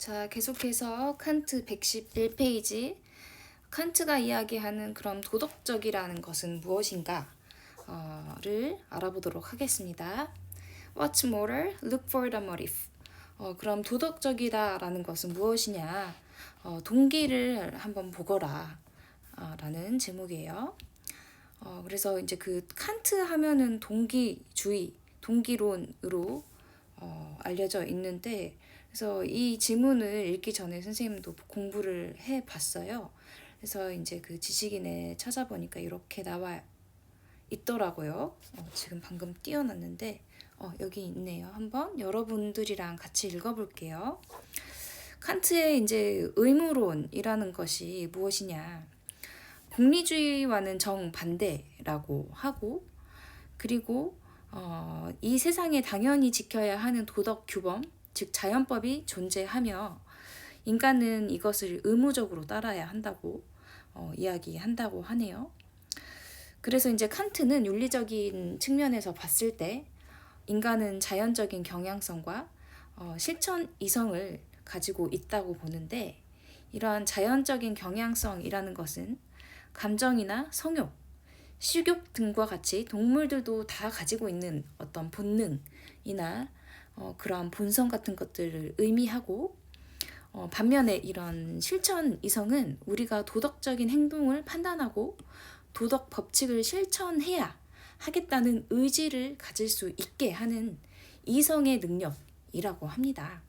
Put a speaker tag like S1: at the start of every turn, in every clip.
S1: 자, 계속해서 칸트 111페이지. 칸트가 이야기하는 그런 도덕적이라는 것은 무엇인가를 알아보도록 하겠습니다. What's moral? Look for the motive. 그럼 도덕적이다라는 것은 무엇이냐? 동기를 한번 보거라. 라는 제목이에요. 그래서 이제 그 칸트 하면은 동기주의, 동기론으로 알려져 있는데, 그래서 이 지문을 읽기 전에 선생님도 공부를 해 봤어요. 그래서 이제 그 지식인에 찾아보니까 이렇게 나와 있더라고요. 지금 방금 띄워놨는데, 여기 있네요. 한번 여러분들이랑 같이 읽어볼게요. 칸트의 이제 의무론이라는 것이 무엇이냐? 공리주의와는 정반대라고 하고, 그리고 이 세상에 당연히 지켜야 하는 도덕 규범, 즉 자연법이 존재하며 인간은 이것을 의무적으로 따라야 한다고 이야기한다고 하네요. 그래서 이제 칸트는 윤리적인 측면에서 봤을 때 인간은 자연적인 경향성과 실천 이성을 가지고 있다고 보는데, 이러한 자연적인 경향성이라는 것은 감정이나 성욕, 식욕 등과 같이 동물들도 다 가지고 있는 어떤 본능이나 그러한 본성 같은 것들을 의미하고, 반면에 이런 실천 이성은 우리가 도덕적인 행동을 판단하고 도덕 법칙을 실천해야 하겠다는 의지를 가질 수 있게 하는 이성의 능력이라고 합니다.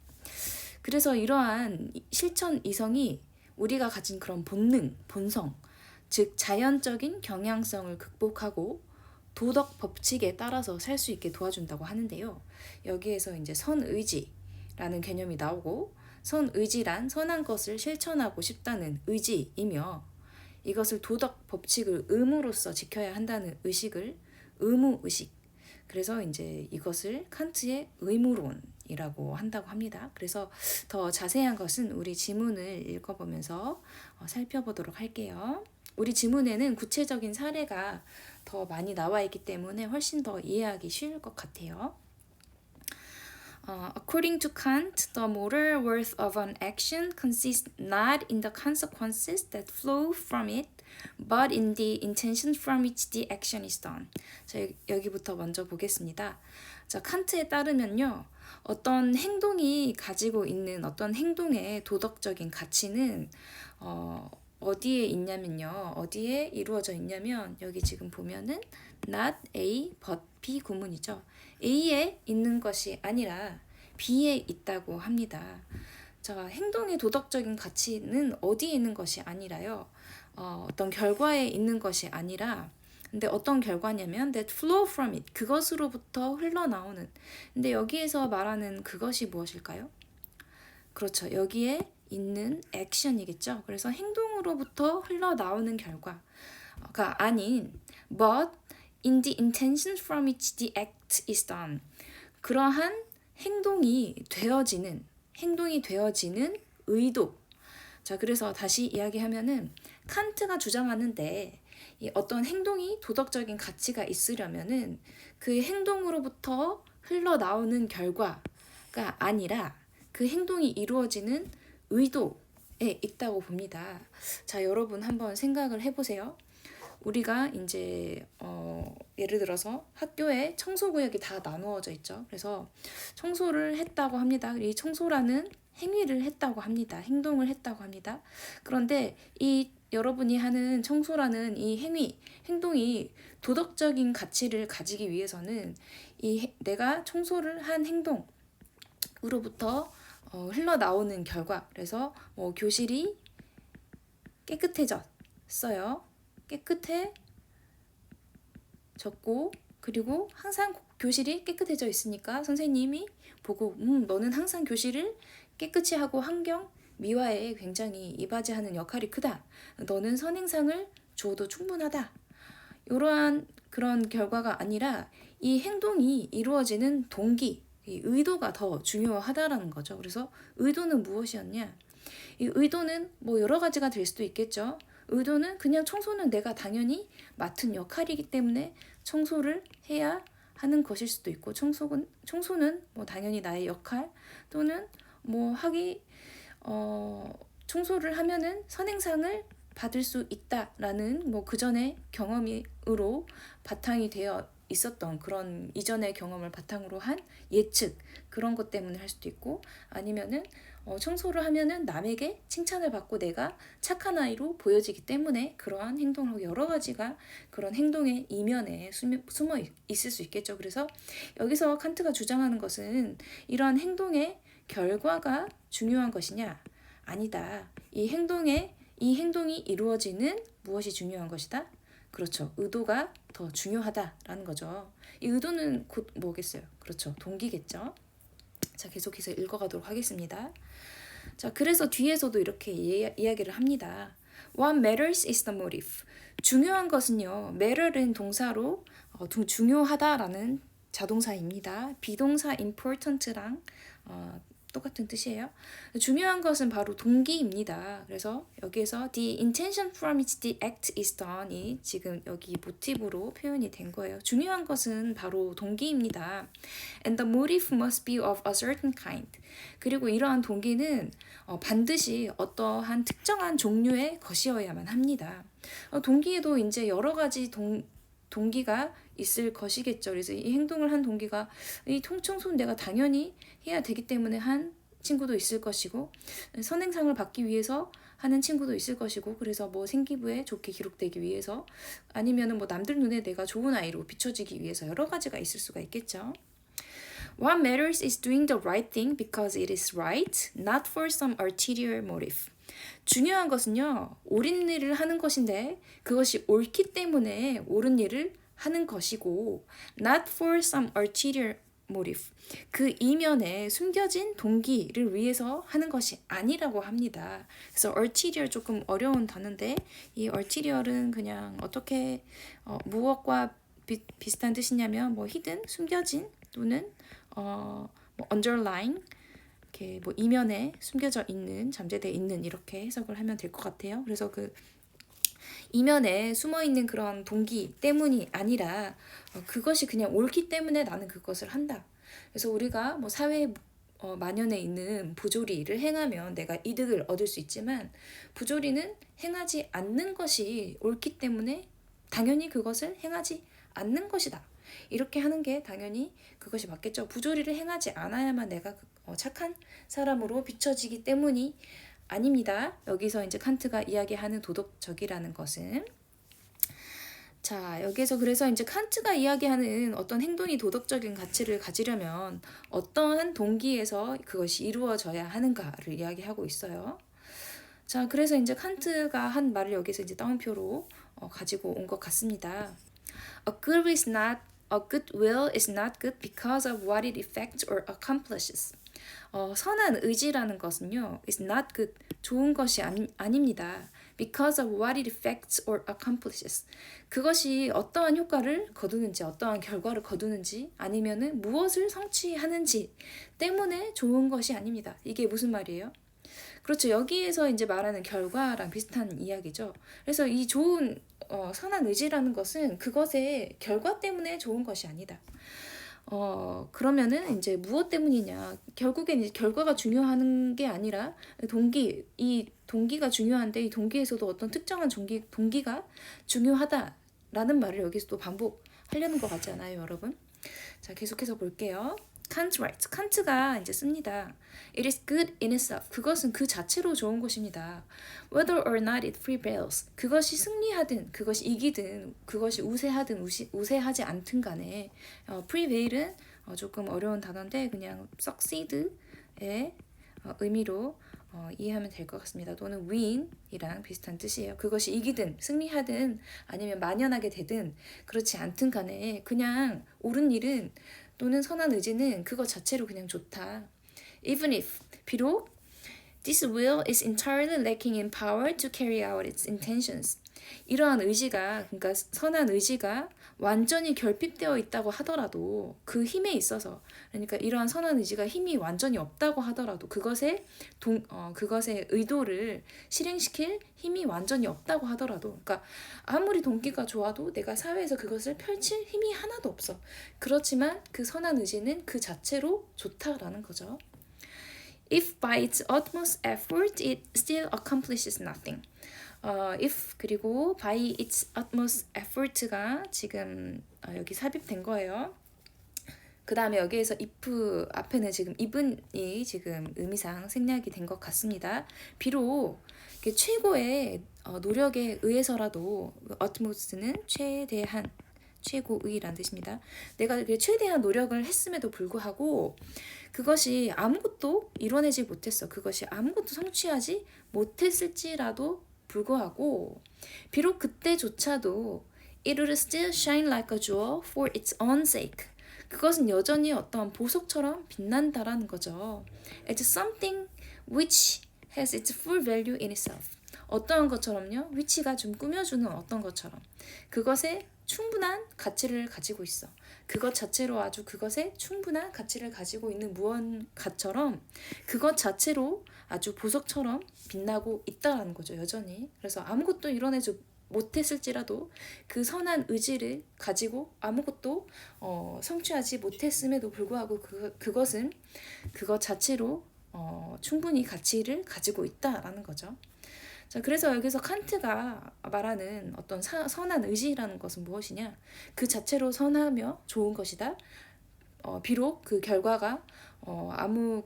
S1: 그래서 이러한 실천 이성이 우리가 가진 그런 본능, 본성, 즉 자연적인 경향성을 극복하고 도덕 법칙에 따라서 살 수 있게 도와준다고 하는데요. 여기에서 이제 선의지라는 개념이 나오고, 선의지란 선한 것을 실천하고 싶다는 의지이며, 이것을 도덕 법칙을 의무로서 지켜야 한다는 의식을 의무의식, 그래서 이제 이것을 칸트의 의무론이라고 한다고 합니다. 그래서 더 자세한 것은 우리 지문을 읽어보면서 살펴보도록 할게요. 우리 지문에는 구체적인 사례가 더 많이 나와 있기 때문에 훨씬 더 이해하기 쉬울 것 같아요. According to Kant, the moral worth of an action consists not in the consequences that flow from it, but in the intention from which the action is done. 자, 여기부터 먼저 보겠습니다. 자, 칸트에 따르면요, 어떤 행동이 가지고 있는 어떤 행동의 도덕적인 가치는 어디에 있냐면요, 어디에 이루어져 있냐면, 여기 지금 보면은 not A but B 구문이죠. A에 있는 것이 아니라 B에 있다고 합니다. 자, 행동의 도덕적인 가치는 어디에 있는 것이 아니라요, 어떤 결과에 있는 것이 아니라, 근데 어떤 결과냐면 that flow from it, 그것으로부터 흘러나오는. 근데 여기에서 말하는 그것이 무엇일까요? 그렇죠. 여기에 있는 액션이겠죠. 그래서 행동으로부터 흘러나오는 결과가 아닌 but in the intention from which the act is done. 그러한 행동이 되어지는 의도. 자, 그래서 다시 이야기하면은 칸트가 주장하는데, 이 어떤 행동이 도덕적인 가치가 있으려면은 그 행동으로부터 흘러나오는 결과가 아니라 그 행동이 이루어지는 의도에 있다고 봅니다. 자, 여러분 한번 생각을 해보세요. 우리가 이제 예를 들어서 학교에 청소구역이 다 나누어져 있죠. 그래서 청소를 했다고 합니다. 이 청소라는 행위를 했다고 합니다. 행동을 했다고 합니다. 그런데 이 여러분이 하는 청소라는 이 행동이 도덕적인 가치를 가지기 위해서는 내가 청소를 한 행동으로부터 흘러나오는 결과, 그래서 교실이 깨끗해졌어요. 깨끗해졌고, 그리고 항상 교실이 깨끗해져 있으니까 선생님이 보고 너는 항상 교실을 깨끗이 하고 환경 미화에 굉장히 이바지하는 역할이 크다. 너는 선행상을 줘도 충분하다. 이러한 그런 결과가 아니라 이 행동이 이루어지는 동기, 이 의도가 더 중요하다라는 거죠. 그래서 의도는 무엇이었냐? 이 의도는 뭐 여러 가지가 될 수도 있겠죠. 의도는 그냥 청소는 내가 당연히 맡은 역할이기 때문에 청소를 해야 하는 것일 수도 있고, 청소는 뭐 당연히 나의 역할 또는 뭐 청소를 하면은 선행상을 받을 수 있다라는 뭐 그전의 경험으로 바탕이 되어 있었던 그런 이전의 경험을 바탕으로 한 예측 그런 것 때문에 할 수도 있고 아니면은 청소를 하면은 남에게 칭찬을 받고 내가 착한 아이로 보여지기 때문에 그러한 행동을 하고 여러 가지가 그런 행동의 이면에 숨어 있을 수 있겠죠. 그래서 여기서 칸트가 주장하는 것은 이러한 행동의 결과가 중요한 것이냐? 아니다. 이 행동이 이루어지는 무엇이 중요한 것이다? 그렇죠. 의도가 더 중요하다라는 거죠. 이 의도는 곧 뭐겠어요? 그렇죠. 동기겠죠. 자, 계속해서 읽어가도록 하겠습니다. 자, 그래서 뒤에서도 이렇게 이야기를 합니다. What matters is the motive. 중요한 것은요. matter은 동사로 중요하다라는 자동사입니다. 비동사 important랑 똑같은 뜻이에요. 중요한 것은 바로 동기입니다. 그래서 여기에서 the intention from which the act is done이 지금 여기 모티브로 표현이 된 거예요. 중요한 것은 바로 동기입니다. And the motive must be of a certain kind. 그리고 이러한 동기는 반드시 어떠한 특정한 종류의 것이어야만 합니다. 동기에도 이제 여러 가지 동기가 있을 것이겠죠. 그래서 이 행동을 한 동기가 이 청소는 내가 당연히 해야 되기 때문에 한 친구도 있을 것이고 선행상을 받기 위해서 하는 친구도 있을 것이고 그래서 뭐 생기부에 좋게 기록되기 위해서 아니면은 뭐 남들 눈에 내가 좋은 아이로 비춰지기 위해서 여러 가지가 있을 수가 있겠죠. What matters is doing the right thing because it is right, not for some ulterior motive. 중요한 것은요, 옳은 일을 하는 것인데 그것이 옳기 때문에 옳은 일을 하는 것이고 not for some ulterior motive. 그 이면에 숨겨진 동기를 위해서 하는 것이 아니라고 합니다. 그래서 ulterior 조금 어려운 단어인데 이 ulterior은 그냥 어떻게 무엇과 비슷한 뜻이냐면 뭐 hidden, 숨겨진 또는 뭐 underlying 이렇게 뭐 이면에 숨겨져 있는, 잠재되어 있는 이렇게 해석을 하면 될 것 같아요. 그래서 그 이면에 숨어 있는 그런 동기 때문이 아니라 그것이 그냥 옳기 때문에 나는 그것을 한다. 그래서 우리가 뭐 사회에 만연해 있는 부조리를 행하면 내가 이득을 얻을 수 있지만 부조리는 행하지 않는 것이 옳기 때문에 당연히 그것을 행하지 않는 것이다. 이렇게 하는 게 당연히 그것이 맞겠죠. 부조리를 행하지 않아야만 내가 착한 사람으로 비춰지기 때문이 아닙니다. 여기서 이제 칸트가 이야기하는 도덕적이라는 것은 자, 여기서 그래서 이제 칸트가 이야기하는 어떤 행동이 도덕적인 가치를 가지려면 어떠한 동기에서 그것이 이루어져야 하는가를 이야기하고 있어요. 자, 그래서 이제 칸트가 한 말을 여기서 이제 따옴표로 가지고 온 것 같습니다. A good will is not good because of what it effects or accomplishes. 선한 의지라는 것은요, is not good, 좋은 것이 아닙니다. Because of what it effects or accomplishes. 그것이 어떠한 효과를 거두는지, 어떠한 결과를 거두는지, 아니면은 무엇을 성취하는지 때문에 좋은 것이 아닙니다. 이게 무슨 말이에요? 그렇죠. 여기에서 이제 말하는 결과랑 비슷한 이야기죠. 그래서 이 좋은 선한 의지라는 것은 그것의 결과 때문에 좋은 것이 아니다. 그러면은 이제 무엇 때문이냐? 결국엔 이제 결과가 중요한 게 아니라 이 동기가 중요한데 이 동기에서도 어떤 특정한 동기가 중요하다라는 말을 여기서 또 반복하려는 것 같지 않아요, 여러분? 자, 계속해서 볼게요. Kant writes. 칸트가 이제 씁니다. It is good in itself. 그것은 그 자체로 좋은 것입니다. Whether or not it prevails. 그것이 승리하든, 그것이 이기든, 그것이 우세하든 우세하지 않든 간에 prevail은 조금 어려운 단어인데 그냥 succeed의 의미로 이해하면 될 것 같습니다. 또는 win이랑 비슷한 뜻이에요. 그것이 이기든 승리하든 아니면 만연하게 되든 그렇지 않든 간에 그냥 옳은 일은 또는 선한 의지는 그것 자체로 그냥 좋다. Even if, 비록 this will is entirely lacking in power to carry out its intentions. 이러한 의지가, 그러니까 선한 의지가 완전히 결핍되어 있다고 하더라도 그 힘에 있어서, 그러니까 이러한 선한 의지가 힘이 완전히 없다고 하더라도 그것의 의도를 실행시킬 힘이 완전히 없다고 하더라도, 그러니까 아무리 동기가 좋아도 내가 사회에서 그것을 펼칠 힘이 하나도 없어. 그렇지만 그 선한 의지는 그 자체로 좋다라는 거죠. if by its utmost effort it still accomplishes nothing. if 그리고 by its utmost effort가 지금 여기 삽입된 거예요. 그 다음에 여기에서 if 앞에는 지금 even이 지금 의미상 생략이 된 것 같습니다. 비록 최고의 노력에 의해서라도 utmost는 최대한 최고의란 뜻입니다. 내가 최대한 노력을 했음에도 불구하고 그것이 아무것도 이뤄내지 못했어. 그것이 아무것도 성취하지 못했을지라도 불구하고 비록 그때조차도 it will still shine like a jewel for its own sake. 그것은 여전히 어떠한 보석처럼 빛난다라는 거죠. It's something which has its full value in itself. 어떠한 것처럼요. which가 좀 꾸며주는 어떤 것처럼. 그것에 충분한 가치를 가지고 있어. 그것 자체로 아주 그것에 충분한 가치를 가지고 있는 무언가처럼 그것 자체로 아주 보석처럼 빛나고 있다라는 거죠. 여전히. 그래서 아무것도 이뤄내지 못했을지라도 그 선한 의지를 가지고 아무것도 성취하지 못했음에도 불구하고 그것은 그것 자체로 충분히 가치를 가지고 있다라는 거죠. 자, 그래서 여기서 칸트가 말하는 어떤 선한 의지라는 것은 무엇이냐? 그 자체로 선하며 좋은 것이다. 비록 그 결과가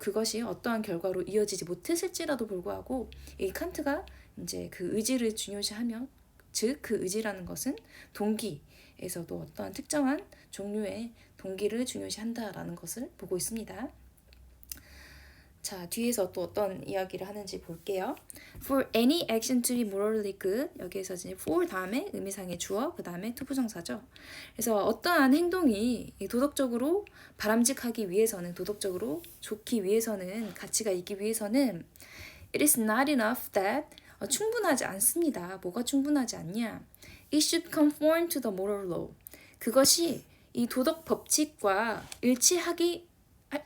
S1: 그것이 어떠한 결과로 이어지지 못했을지라도 불구하고 이 칸트가 이제 그 의지를 중요시하며 즉 그 의지라는 것은 동기에서도 어떠한 특정한 종류의 동기를 중요시한다라는 것을 보고 있습니다. 자, 뒤에서 또 어떤 이야기를 하는지 볼게요. For any action to be morally good. 여기에서 이제 for 다음에 의미상의 주어, 그 다음에 투부정사죠. 그래서 어떠한 행동이 도덕적으로 바람직하기 위해서는, 도덕적으로 좋기 위해서는, 가치가 있기 위해서는 it is not enough that 충분하지 않습니다. 뭐가 충분하지 않냐? It should conform to the moral law. 그것이 이 도덕 법칙과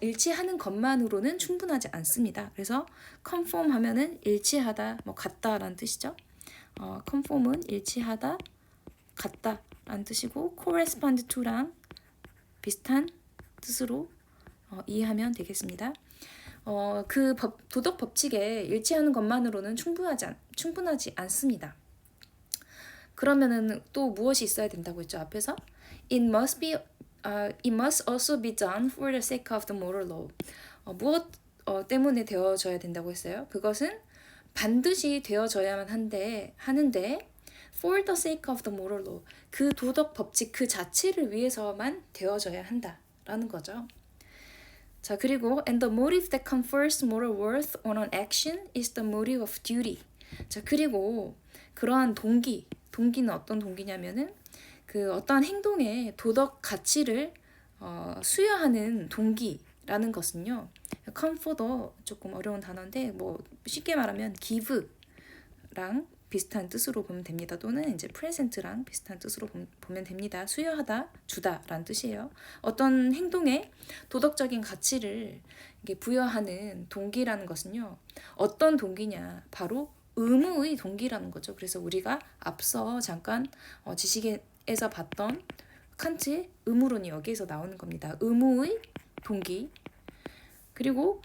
S1: 일치하는 것만으로는 충분하지 않습니다. 그래서 conform 하면은 일치하다, 같다라는 뜻이죠. conform은 일치하다, 같다라는 뜻이고 correspond to랑 비슷한 뜻으로 이해하면 되겠습니다. 그 도덕 법칙에 일치하는 것만으로는 충분하지 않습니다. 그러면은 또 무엇이 있어야 된다고 했죠? 앞에서 it must also be done for the sake of the moral law. 무엇 때문에 되어져야 된다고 했어요? 그것은 반드시 되어져야만 하는데 for the sake of the moral law. 그 도덕 법칙 그 자체를 위해서만 되어져야 한다라는 거죠. 자, 그리고 and the motive that confers moral worth on an action is the motive of duty. 자, 그리고 그러한 동기는 어떤 동기냐면은 그 어떠한 행동의 도덕 가치를 수여하는 동기라는 것은요. confer도 조금 어려운 단어인데 쉽게 말하면 give랑 비슷한 뜻으로 보면 됩니다. 또는 이제 present랑 비슷한 뜻으로 보면 됩니다. 수여하다, 주다라는 뜻이에요. 어떤 행동에 도덕적인 가치를 부여하는 동기라는 것은요. 어떤 동기냐? 바로 의무의 동기라는 거죠. 그래서 우리가 앞서 잠깐 지식에서 봤던 칸트의 의무론이 여기에서 나오는 겁니다. 의무의 동기. 그리고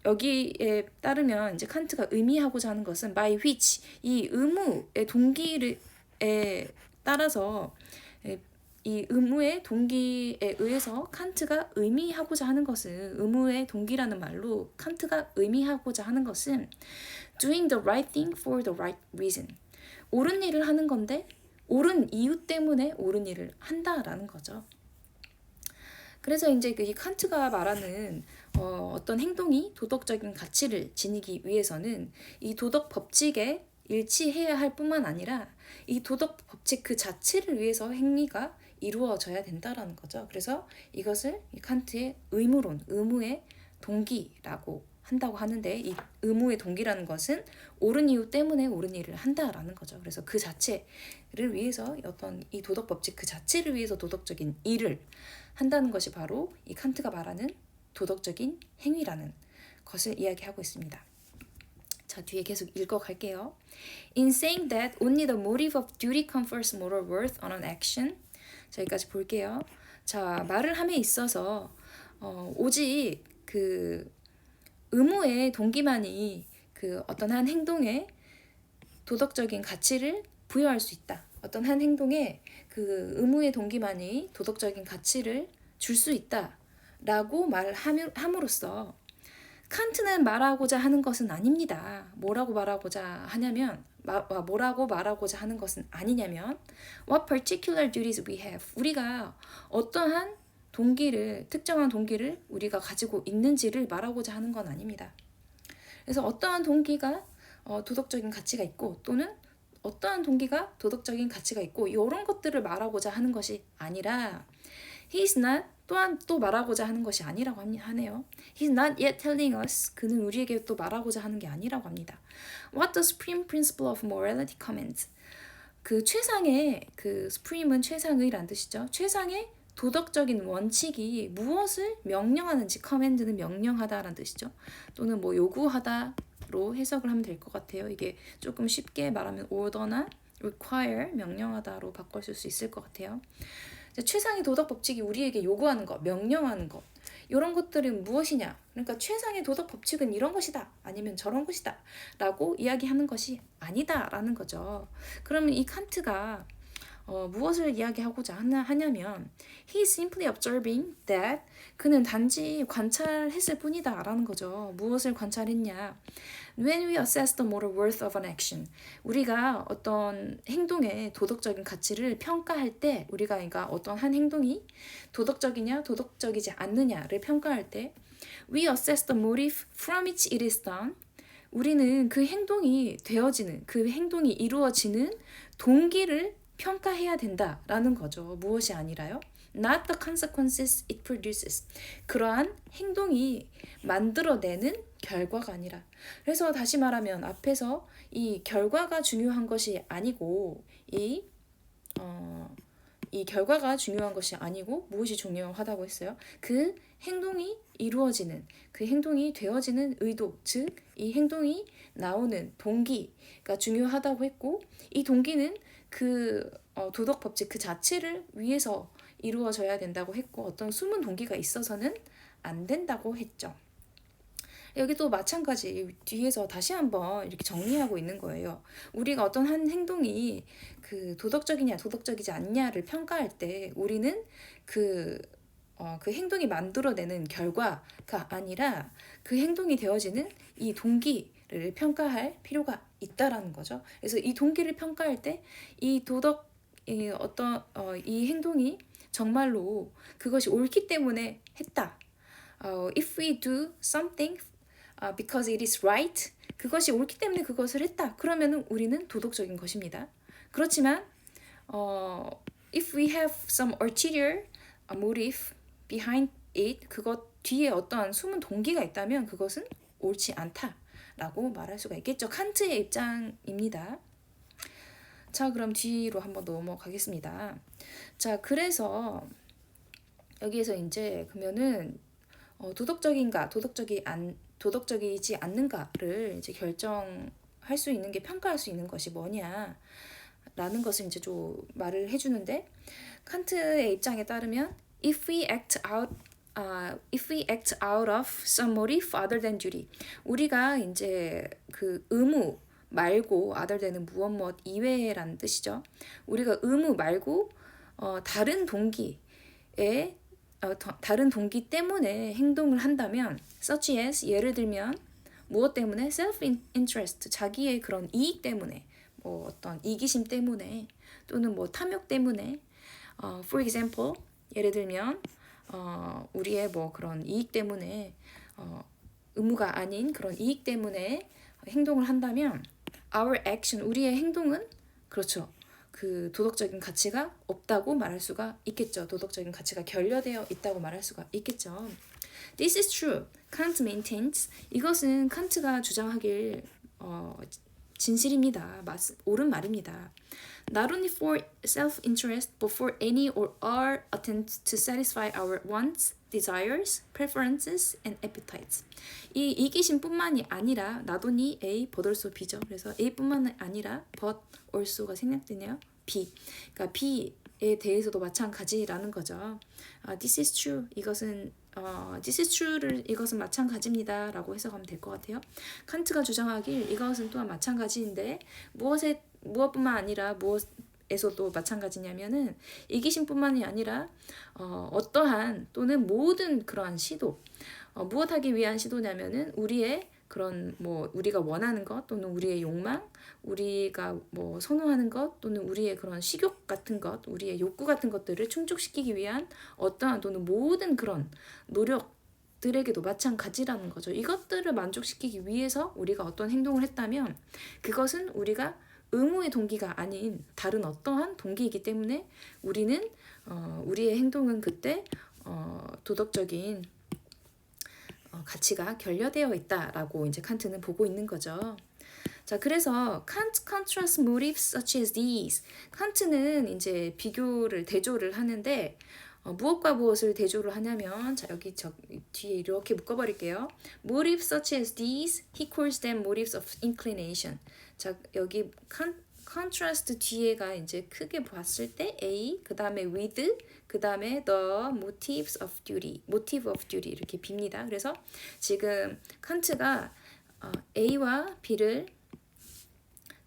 S1: 여기에 따르면 이제 칸트가 의미하고자 하는 것은 by which 이 의무의 동기에 따라서 이 의무의 동기에 의해서 칸트가 의미하고자 하는 것은 의무의 동기라는 말로 칸트가 의미하고자 하는 것은 doing the right thing for the right reason. 옳은 일을 하는 건데 옳은 이유 때문에 옳은 일을 한다라는 거죠. 그래서 이제 이 칸트가 말하는 어떤 행동이 도덕적인 가치를 지니기 위해서는 이 도덕 법칙에 일치해야 할 뿐만 아니라 이 도덕 법칙 그 자체를 위해서 행위가 이루어져야 된다라는 거죠. 그래서 이것을 이 칸트의 의무론, 의무의 동기라고 한다고 하는데 이 의무의 동기라는 것은 옳은 이유 때문에 옳은 일을 한다라는 거죠. 그래서 그 자체를 위해서 어떤 이 도덕 법칙 그 자체를 위해서 도덕적인 일을 한다는 것이 바로 이 칸트가 말하는 도덕적인 행위라는 것을 이야기하고 있습니다. 자, 뒤에 계속 읽어갈게요. In saying that only the motive of duty confers moral worth on an action. 자, 여기까지 볼게요. 자, 말을 함에 있어서 오직 그 의무의 동기만이 그 어떤 한 행동에 도덕적인 가치를 부여할 수 있다. 어떤 한 행동에 그 의무의 동기만이 도덕적인 가치를 줄 수 있다. 라고 말함으로써 칸트는 말하고자 하는 것은 아닙니다. 뭐라고 말하고자 하냐면 뭐라고 말하고자 하는 것은 아니냐면 What particular duties we have. 우리가 어떠한 동기를 특정한 동기를 우리가 가지고 있는지를 말하고자 하는 건 아닙니다. 그래서 어떠한 동기가 도덕적인 가치가 있고 또는 어떠한 동기가 도덕적인 가치가 있고 이런 것들을 말하고자 하는 것이 아니라 He's not 또한 또 말하고자 하는 것이 아니라고 하네요. He's not yet telling us. 그는 우리에게 또 말하고자 하는 게 아니라고 합니다. What the supreme principle of morality commands. 그 최상의 그 supreme은 최상의란 뜻이죠. 최상의 도덕적인 원칙이 무엇을 명령하는지 command는 명령하다라는 뜻이죠. 또는 뭐 요구하다로 해석을 하면 될 것 같아요. 이게 조금 쉽게 말하면 order나 require 명령하다로 바꿔줄 수 있을 것 같아요. 최상의 도덕 법칙이 우리에게 요구하는 것, 명령하는 것 이런 것들은 무엇이냐? 그러니까 최상의 도덕 법칙은 이런 것이다 아니면 저런 것이다 라고 이야기하는 것이 아니다 라는 거죠. 그러면 이 칸트가 무엇을 이야기하고자 하냐면 He is simply observing that 그는 단지 관찰했을 뿐이다 라는 거죠. 무엇을 관찰했냐? When we assess the moral worth of an action, 우리가 어떤 행동의 도덕적인 가치를 평가할 때, 우리가 그러니까 어떤 한 행동이 도덕적이냐, 도덕적이지 않느냐를 평가할 때, we assess the motive from which it is done. 우리는 그 행동이 되어지는, 그 행동이 이루어지는 동기를 평가해야 된다라는 거죠. 무엇이 아니라요? Not the consequences it produces. 그러한 행동이 만들어내는 결과가 아니라. 그래서 다시 말하면 앞에서 이 결과가 중요한 것이 아니고 이 결과가 중요한 것이 아니고 무엇이 중요하다고 했어요? 그 행동이 이루어지는, 그 행동이 되어지는 의도, 즉 이 행동이 나오는 동기가 중요하다고 했고 이 동기는 그 도덕 법칙 그 자체를 위해서 이루어져야 된다고 했고 어떤 숨은 동기가 있어서는 안 된다고 했죠. 여기도 마찬가지 뒤에서 다시 한번 이렇게 정리하고 있는 거예요. 우리가 어떤 한 행동이 그 도덕적이냐 도덕적이지 않냐를 평가할 때 우리는 그 행동이 만들어내는 결과가 아니라 그 행동이 되어지는 이 동기를 평가할 필요가 있다라는 거죠. 그래서 이 동기를 평가할 때 이 이 행동이 정말로 그것이 옳기 때문에 했다. If we do something because it is right, 그것이 옳기 때문에 그것을 했다. 그러면 우리는 도덕적인 것입니다. 그렇지만 if we have some ulterior motive behind it, 그것 뒤에 어떠한 숨은 동기가 있다면 그것은 옳지 않다라고 말할 수가 있겠죠. 칸트의 입장입니다. 자, 그럼 뒤로 한번 넘어가겠습니다. 자, 그래서 여기에서 이제 그러면은 도덕적인가, 도덕적이지 않는가를 이제 결정할 수 있는 게 평가할 수 있는 것이 뭐냐라는 것을 이제 좀 말을 해주는데 칸트의 입장에 따르면 if we act out of some motive other than duty, 우리가 이제 그 의무 말고 other than은 무엇 이외라는 뜻이죠. 우리가 의무 말고 다른 동기 때문에 행동을 한다면 such as 예를 들면 무엇 때문에 self-interest 자기의 그런 이익 때문에 뭐 어떤 이기심 때문에 또는 뭐 탐욕 때문에 for example 예를 들면 우리의 뭐 그런 이익 때문에 의무가 아닌 그런 이익 때문에 행동을 한다면 our action 우리의 행동은 그렇죠. 그 도덕적인 가치가 없다고 말할 수가 있겠죠. 도덕적인 가치가 결여되어 있다고 말할 수가 있겠죠. This is true. Kant maintains. 이것은 칸트가 주장하길 진실입니다. 옳은 말입니다. Not only for self-interest, but for any or all attempt to satisfy our wants, desires, preferences, and appetites. 이 이기심뿐만이 아니라 not only A, but also B죠. 그래서 A뿐만 아니라 but also가 생략되네요. B. 그러니까 B에 대해서도 마찬가지라는 거죠. This is true. 이것은 this is true를 이것은 마찬가지입니다 라고 해석하면 될 것 같아요. 칸트가 주장하길 이것은 또한 마찬가지인데 무엇뿐만 아니라 무엇에서도 마찬가지냐면은 이기심뿐만이 아니라 어떠한 또는 모든 그러한 시도 무엇하기 위한 시도냐면은 우리의 그런 우리가 원하는 것 또는 우리의 욕망, 우리가 선호하는 것 또는 우리의 그런 식욕 같은 것, 우리의 욕구 같은 것들을 충족시키기 위한 어떠한 또는 모든 그런 노력들에게도 마찬가지라는 거죠. 이것들을 만족시키기 위해서 우리가 어떤 행동을 했다면 그것은 우리가 의무의 동기가 아닌 다른 어떠한 동기이기 때문에 우리는 우리의 행동은 그때 도덕적인 가치가 결여되어 있다라고 이제 칸트는 보고 있는 거죠. 자, 그래서 Kant contrasts motives such as these. 칸트는 이제 대조를 하는데 무엇과 무엇을 대조를 하냐면 자, 여기 뒤에 이렇게 묶어버릴게요. Motives such as these, he calls them motives of inclination. 자, 여기 contrast 뒤에가 이제 크게 봤을 때 A, 그 다음에 with, 그 다음에 the motive of duty 이렇게 빕니다. 그래서 지금 칸트가 A와 B를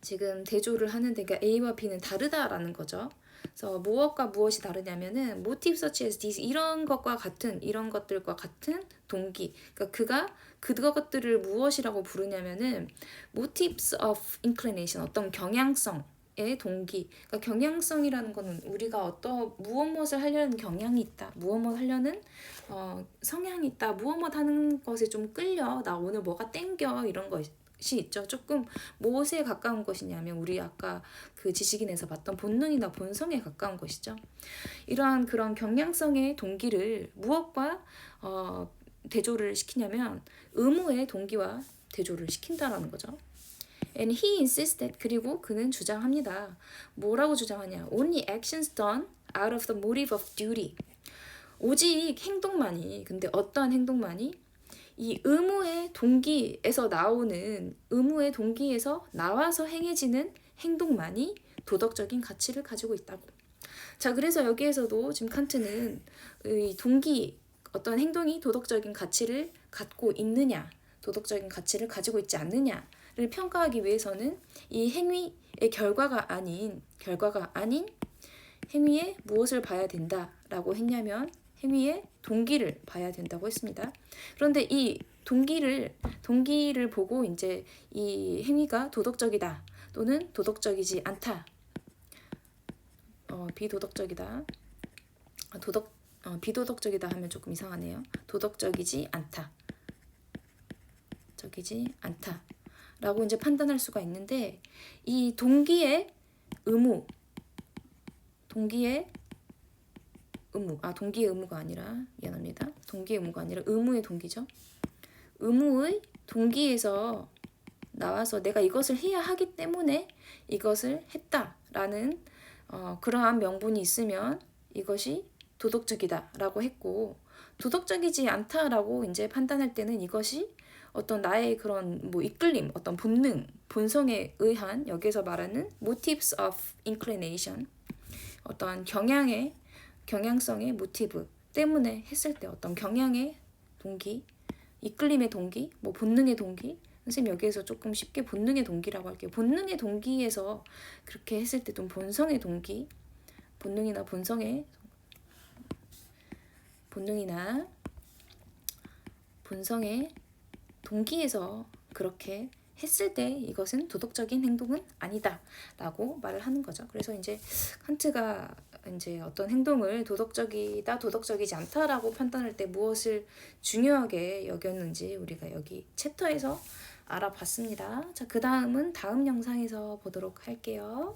S1: 지금 대조를 하는데 그러니까 A와 B는 다르다라는 거죠. 그래서 무엇과 무엇이 다르냐면은 motive such as this 이런 것들과 같은 동기. 그러니까 그것들을 무엇이라고 부르냐면은 motives of inclination 어떤 경향성의 동기. 그러니까 경향성이라는 거는 우리가 무엇을 하려는 경향이 있다. 무엇 하려는 성향이 있다. 무엇 하는 것에 좀 끌려. 나 오늘 뭐가 땡겨 이런 것이 있죠. 조금 무엇에 가까운 것이냐면 우리 아까 그 지식인에서 봤던 본능이나 본성에 가까운 것이죠. 이러한 그런 경향성의 동기를 무엇과 대조를 시키냐면 의무의 동기와 대조를 시킨다라는 거죠. And he insists that 그리고 그는 주장합니다. 뭐라고 주장하냐? Only actions done out of the motive of duty. 오직 행동만이 근데 어떠한 행동만이 이 의무의 동기에서 나와서 행해지는 행동만이 도덕적인 가치를 가지고 있다고. 자, 그래서 여기에서도 지금 칸트는 이 어떤 행동이 도덕적인 가치를 갖고 있느냐, 도덕적인 가치를 가지고 있지 않느냐를 평가하기 위해서는 이 행위의 결과가 아닌 행위에 무엇을 봐야 된다라고 했냐면 행위의 동기를 봐야 된다고 했습니다. 그런데 이 동기를 보고 이제 이 행위가 도덕적이다 또는 도덕적이지 않다. 비도덕적이다. 비도덕적이다 하면 조금 이상하네요. 도덕적이지 않다라고 이제 판단할 수가 있는데 이 동기의 의무가 아니라 미안합니다. 동기의 의무가 아니라 의무의 동기죠. 의무의 동기에서 나와서 내가 이것을 해야 하기 때문에 이것을 했다라는 그러한 명분이 있으면 이것이 도덕적이다라고 했고 도덕적이지 않다라고 이제 판단할 때는 이것이 어떤 나의 그런 이끌림, 어떤 본성에 의한 여기서 말하는 motives of inclination 어떤 경향성의 모티브 때문에 했을 때 어떤 경향의 동기, 이끌림의 동기, 본능의 동기 선생님 여기에서 조금 쉽게 본능의 동기라고 할게요. 본능의 동기에서 그렇게 했을 때 좀 본성의 동기, 본능이나 본성의 동기에서 그렇게 했을 때 이것은 도덕적인 행동은 아니다라고 말을 하는 거죠. 그래서 이제 칸트가 이제 어떤 행동을 도덕적이다, 도덕적이지 않다라고 판단할 때 무엇을 중요하게 여겼는지 우리가 여기 챕터에서 알아봤습니다. 자, 그 다음은 다음 영상에서 보도록 할게요.